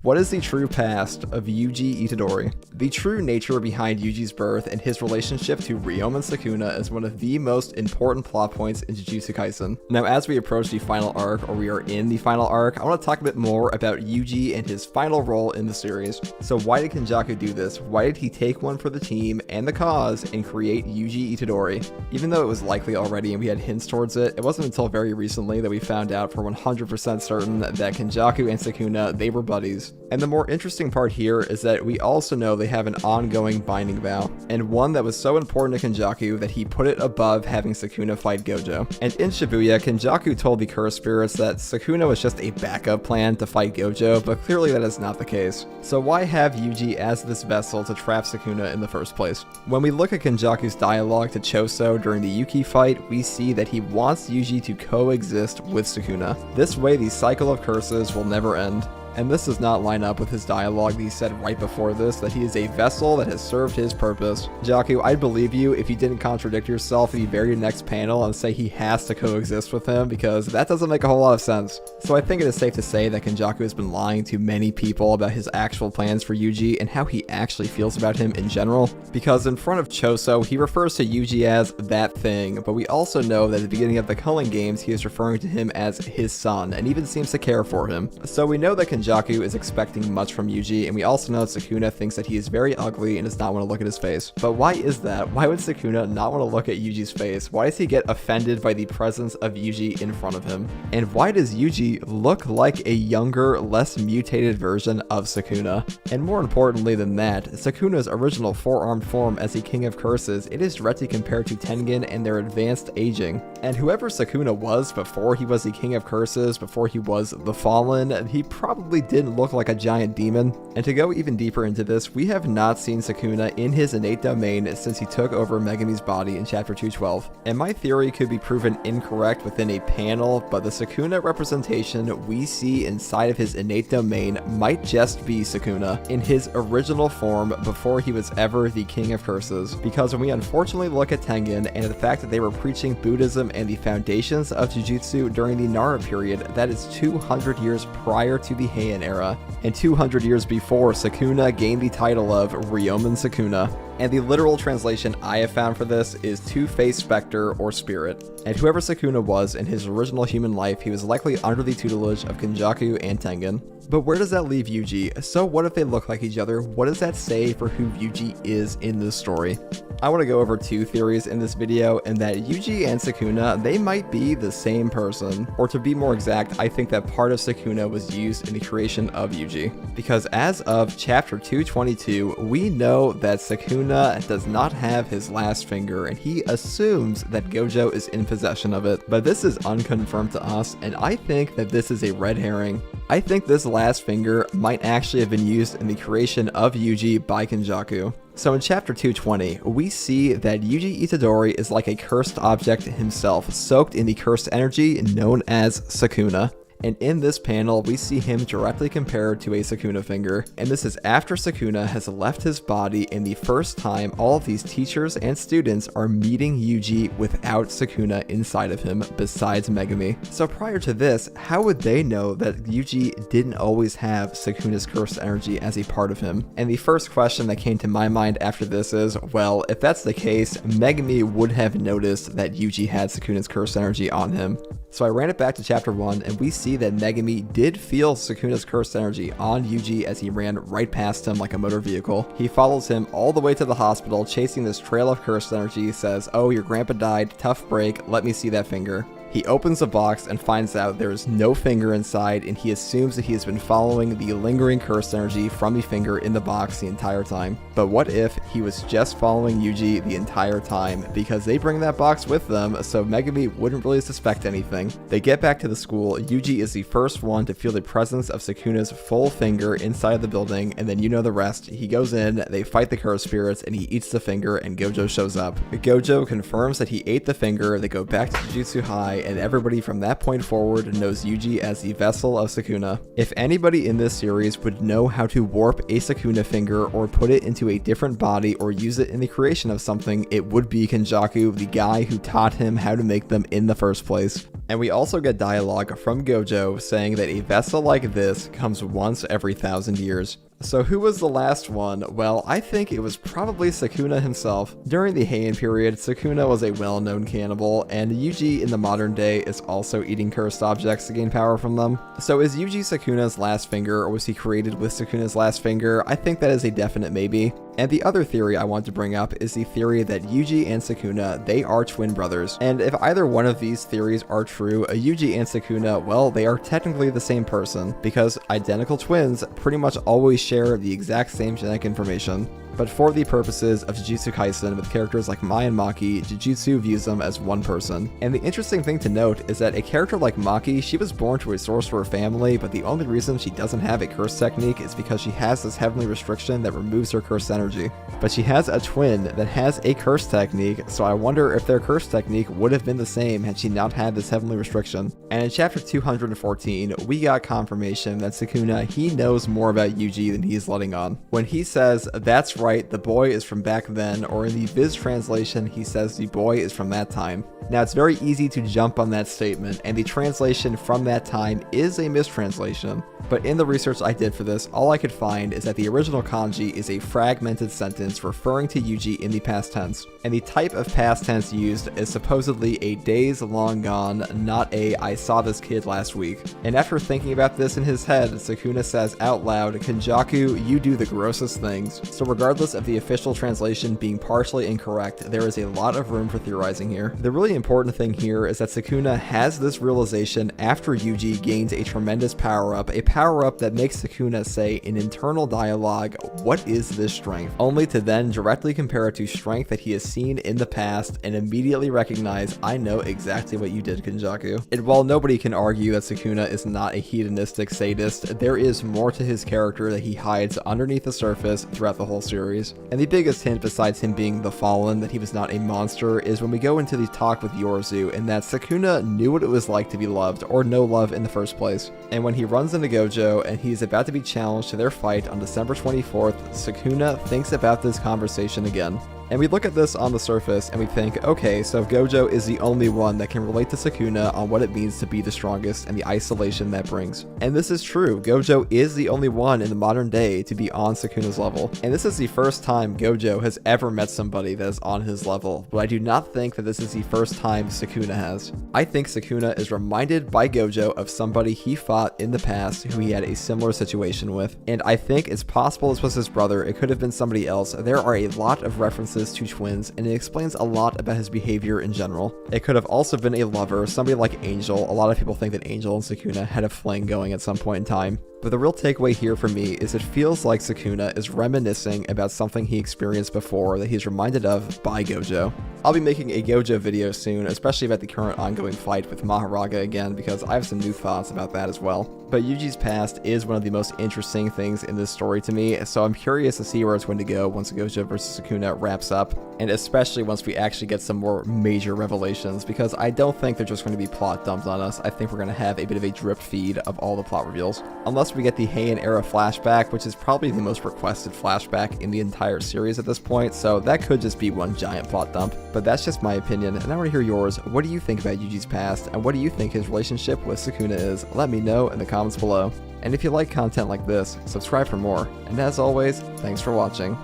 What is the true past of Yuji Itadori? The true nature behind Yuji's birth and his relationship to Ryoma Sukuna is one of the most important plot points in Jujutsu Kaisen. Now, as we approach the final arc, or we are in the final arc, I want to talk a bit more about Yuji and his final role in the series. So why did Kenjaku do this? Why did he take one for the team and the cause and create Yuji Itadori? Even though it was likely already and we had hints towards it, it wasn't until very recently that we found out for 100% certain that Kenjaku and Sukuna, they were buddies. And the more interesting part here is that we also know they have an ongoing binding vow, and one that was so important to Kenjaku that he put it above having Sukuna fight Gojo. And in Shibuya, Kenjaku told the Cursed Spirits that Sukuna was just a backup plan to fight Gojo, but clearly that is not the case. So why have Yuji as this vessel to trap Sukuna in the first place? When we look at Kenjaku's dialogue to Choso during the Yuki fight, we see that he wants Yuji to coexist with Sukuna. This way the cycle of curses will never end. And this does not line up with his dialogue that he said right before this, that he is a vessel that has served his purpose. Jaku, I'd believe you if you didn't contradict yourself in the very next panel and say he has to coexist with him, because that doesn't make a whole lot of sense. So I think it is safe to say that Kenjaku has been lying to many people about his actual plans for Yuji and how he actually feels about him in general. Because in front of Choso, he refers to Yuji as that thing, but we also know that at the beginning of the Culling Games, he is referring to him as his son, and even seems to care for him. So we know that Kenjaku is expecting much from Yuji, and we also know that Sukuna thinks that he is very ugly and does not want to look at his face. But why is that? Why would Sukuna not want to look at Yuji's face? Why does he get offended by the presence of Yuji in front of him? And why does Yuji look like a younger, less mutated version of Sukuna? And more importantly than that, Sukuna's original four-armed form as the King of Curses, it is directly compared to Tengen and their advanced aging. And whoever Sukuna was before he was the King of Curses, before he was the Fallen, he probably didn't look like a giant demon. And to go even deeper into this, we have not seen Sukuna in his innate domain since he took over Megami's body in chapter 212. And my theory could be proven incorrect within a panel, but the Sukuna representation we see inside of his innate domain might just be Sukuna in his original form before he was ever the King of Curses. Because when we unfortunately look at Tengen and the fact that they were preaching Buddhism and the foundations of Jujutsu during the Nara period, that is 200 years prior to the Heian era, and 200 years before Sukuna gained the title of Ryomen Sukuna. And the literal translation I have found for this is two-faced specter or spirit. And whoever Sukuna was in his original human life, he was likely under the tutelage of Kenjaku and Tengen. But where does that leave Yuji? So what if they look like each other? What does that say for who Yuji is in this story? I want to go over two theories in this video, and that Yuji and Sukuna, they might be the same person. Or to be more exact, I think that part of Sukuna was used in the creation of Yuji. Because as of chapter 222, we know that Sukuna does not have his last finger, and he assumes that Gojo is in possession of it. But this is unconfirmed to us, and I think that this is a red herring. I think this last finger might actually have been used in the creation of Yuji by Kenjaku. So in chapter 220, we see that Yuji Itadori is like a cursed object himself, soaked in the cursed energy known as Sukuna. And in this panel, we see him directly compared to a Sukuna finger. And this is after Sukuna has left his body, and the first time all of these teachers and students are meeting Yuji without Sukuna inside of him, besides Megami. So prior to this, how would they know that Yuji didn't always have Sukuna's cursed energy as a part of him? And the first question that came to my mind after this is, well, if that's the case, Megami would have noticed that Yuji had Sukuna's cursed energy on him. So I ran it back to chapter 1, and we see that Megami did feel Sukuna's cursed energy on Yuji as he ran right past him like a motor vehicle. He follows him all the way to the hospital, chasing this trail of cursed energy, says, "Oh, your grandpa died, tough break, let me see that finger." He opens the box and finds out there is no finger inside, and he assumes that he has been following the lingering cursed energy from the finger in the box the entire time. But what if he was just following Yuji the entire time? Because they bring that box with them, so Megami wouldn't really suspect anything. They get back to the school. Yuji is the first one to feel the presence of Sukuna's full finger inside the building, and then you know the rest. He goes in, they fight the cursed spirits, and he eats the finger, and Gojo shows up. Gojo confirms that he ate the finger. They go back to Jujutsu High, and everybody from that point forward knows Yuji as the vessel of Sukuna. If anybody in this series would know how to warp a Sukuna finger or put it into a different body or use it in the creation of something, it would be Kenjaku, the guy who taught him how to make them in the first place. And we also get dialogue from Gojo saying that a vessel like this comes once every 1,000 years. So who was the last one? Well, I think it was probably Sukuna himself. During the Heian period, Sukuna was a well-known cannibal, and Yuji in the modern day is also eating cursed objects to gain power from them. So is Yuji Sukuna's last finger, or was he created with Sukuna's last finger? I think that is a definite maybe. And the other theory I want to bring up is the theory that Yuji and Sukuna, they are twin brothers. And if either one of these theories are true, Yuji and Sukuna, well, they are technically the same person, because identical twins pretty much always share the exact same genetic information. But for the purposes of Jujutsu Kaisen, with characters like Mai and Maki, Jujutsu views them as one person. And the interesting thing to note is that a character like Maki, she was born to a sorcerer family, but the only reason she doesn't have a curse technique is because she has this heavenly restriction that removes her cursed energy. But she has a twin that has a curse technique, so I wonder if their curse technique would have been the same had she not had this heavenly restriction. And in chapter 214, we got confirmation that Sukuna, he knows more about Yuji than he is letting on. When he says, "That's right, the boy is from back then," or in the Viz translation, he says the boy is from that time. Now, it's very easy to jump on that statement, and the translation from that time is a mistranslation. But in the research I did for this, all I could find is that the original kanji is a fragmented sentence referring to Yuji in the past tense. And the type of past tense used is supposedly a days long gone, not a I saw this kid last week. And after thinking about this in his head, Sukuna says out loud, "Kenjaku, you do the grossest things." So regardless of the official translation being partially incorrect, there is a lot of room for theorizing here. The really important thing here is that Sukuna has this realization after Yuji gains a tremendous power-up, a power-up that makes Sukuna say in internal dialogue, "What is this strength?" Only to then directly compare it to strength that he has seen in the past and immediately recognize, "I know exactly what you did, Kenjaku." And while nobody can argue that Sukuna is not a hedonistic sadist, there is more to his character that he hides underneath the surface throughout the whole series. And the biggest hint, besides him being the Fallen, that he was not a monster, is when we go into the talk with Yorzu, and that Sukuna knew what it was like to be loved, or no love in the first place. And when he runs into Gojo, and he's about to be challenged to their fight on December 24th, Sukuna thinks about this conversation again. And we look at this on the surface and we think, okay, so Gojo is the only one that can relate to Sukuna on what it means to be the strongest and the isolation that brings. And this is true. Gojo is the only one in the modern day to be on Sukuna's level. And this is the first time Gojo has ever met somebody that is on his level, but I do not think that this is the first time Sukuna has. I think Sukuna is reminded by Gojo of somebody he fought in the past who he had a similar situation with. And I think it's possible this was his brother. It could have been somebody else. There are a lot of references to twins, and it explains a lot about his behavior in general. It could have also been a lover, somebody like Angel. A lot of people think that Angel and Sukuna had a fling going at some point in time. But the real takeaway here for me is it feels like Sukuna is reminiscing about something he experienced before that he's reminded of by Gojo. I'll be making a Gojo video soon, especially about the current ongoing fight with Maharaga again, because I have some new thoughts about that as well. But Yuji's past is one of the most interesting things in this story to me, so I'm curious to see where it's going to go once Gojo vs. Sukuna wraps up, and especially once we actually get some more major revelations, because I don't think they're just going to be plot dumped on us. I think we're going to have a bit of a drip feed of all the plot reveals. Unless we get the Heian era flashback, which is probably the most requested flashback in the entire series at this point, so that could just be one giant plot dump. But that's just my opinion, and I want to hear yours. What do you think about Yuji's past, and what do you think his relationship with Sukuna is? Let me know in the comments below. And if you like content like this, subscribe for more. And as always, thanks for watching.